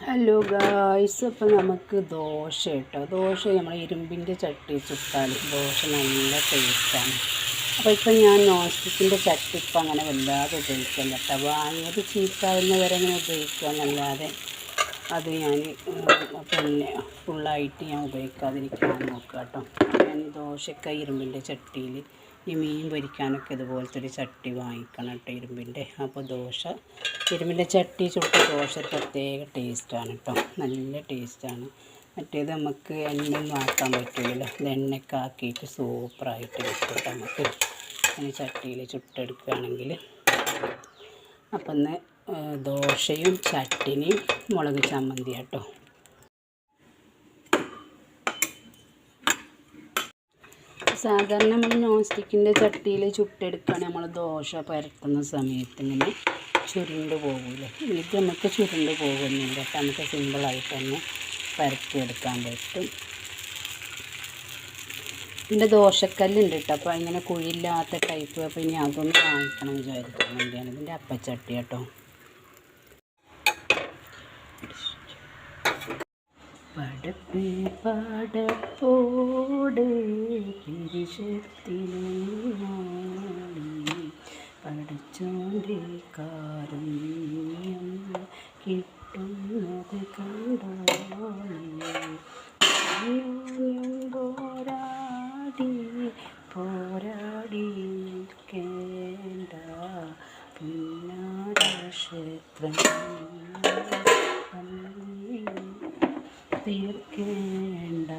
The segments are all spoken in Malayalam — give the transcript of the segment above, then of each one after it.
ഹലോ ഗായ്സ്, അപ്പോൾ നമുക്ക് ദോശ കേട്ടോ. ദോശ നമ്മൾ ഇരുമ്പിൻ്റെ ചട്ടി ചുട്ടാൽ ദോശ നല്ല ടേസ്റ്റാണ്. അപ്പോൾ ഇപ്പം ഞാൻ നോൺ സ്റ്റിക്കിൻ്റെ ചട്ടി ഇപ്പം അങ്ങനെ വല്ലാതെ ഉപയോഗിക്കില്ല കേട്ടോ. വാങ്ങിയത് ചീത്താവുന്നവരെ അങ്ങനെ ഉപയോഗിക്കുക എന്നല്ലാതെ അത് ഞാൻ പിന്നെ ഫുള്ളായിട്ട് ഞാൻ ഉപയോഗിക്കാതിരിക്കാൻ നോക്കുക കേട്ടോ. ഞാൻ ദോശയൊക്കെ ഇരുമ്പിൻ്റെ ചട്ടിയിൽ ഈ മീൻ പൊരിക്കാനൊക്കെ ഇതുപോലത്തെ ഒരു ചട്ടി വാങ്ങിക്കണം കേട്ടോ, ഇരുമ്പിൻ്റെ. അപ്പോൾ ഇരുമ്പിൻ്റെ ചട്ടി ചുട്ട ദോശ പ്രത്യേക ടേസ്റ്റാണ് കേട്ടോ, നല്ല ടേസ്റ്റാണ്. മറ്റേത് നമുക്ക് എണ്ണയൊന്നും ആക്കാൻ പറ്റില്ലല്ലോ, ഇത് എണ്ണയൊക്കെ ആക്കിയിട്ട് സൂപ്പറായിട്ട് കിട്ടും നമുക്ക് ഇങ്ങനെ ചട്ടിയിൽ ചുട്ടെടുക്കുകയാണെങ്കിൽ. അപ്പം ഇന്ന് ദോശയും ചട്ടിനിയും മുളക് ചമ്മന്തി കേട്ടോ. സാധാരണ നമ്മൾ നോൺ സ്റ്റിക്കിൻ്റെ ചട്ടിയിൽ ചുട്ടെടുക്കുകയാണെങ്കിൽ നമ്മൾ ദോശ പരത്തുന്ന സമയത്ത് ഇങ്ങനെ ചുരുണ്ട് പോകില്ലേ. ഇത് നമുക്ക് ചുരുണ്ട് പോകുന്നില്ല കേട്ടോ, നമുക്ക് സിമ്പിളായിട്ട് തന്നെ പരത്തിയെടുക്കാൻ പറ്റും. ഇതിൻ്റെ ദോശക്കല്ലുണ്ട് കേട്ടോ, അപ്പോൾ ഇങ്ങനെ കുഴിയില്ലാത്ത ടൈപ്പ്. അപ്പോൾ ഇനി അതൊന്ന് വാങ്ങിക്കണം വിചാരിക്കാൻ വേണ്ടിയാണ്. ഇതിൻ്റെ അപ്പച്ചട്ടി കേട്ടോ. പടപ്പ് പടപ്പോട് പിരിശത്തിനാളി പഠിച്ചോൻ്റെ കാരുണ്യം കിട്ടുന്നത് കണ്ടാളി പോരാടി നിൽക്കേണ്ട പുന്നാരക്ഷേത്രം തീർക്കേണ്ട.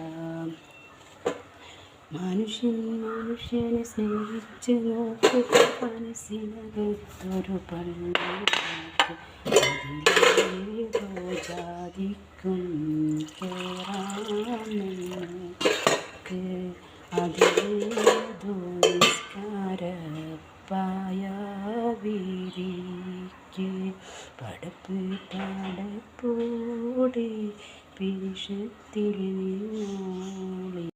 മനുഷ്യനെ സ്നേഹിച്ച് നോക്ക്, മനസ്സിനകത്തൊരു പള്ളിക്ക് അതിലേതോ ജാതിക്കും കേറാമെന്നൊക്കെ, അതിലേതോ നിസ്കാരപ്പായ വിരിക്ക് പടപ്പ് പടപ്പോടെ പിരിശത്തിൽ നിന്നോളി.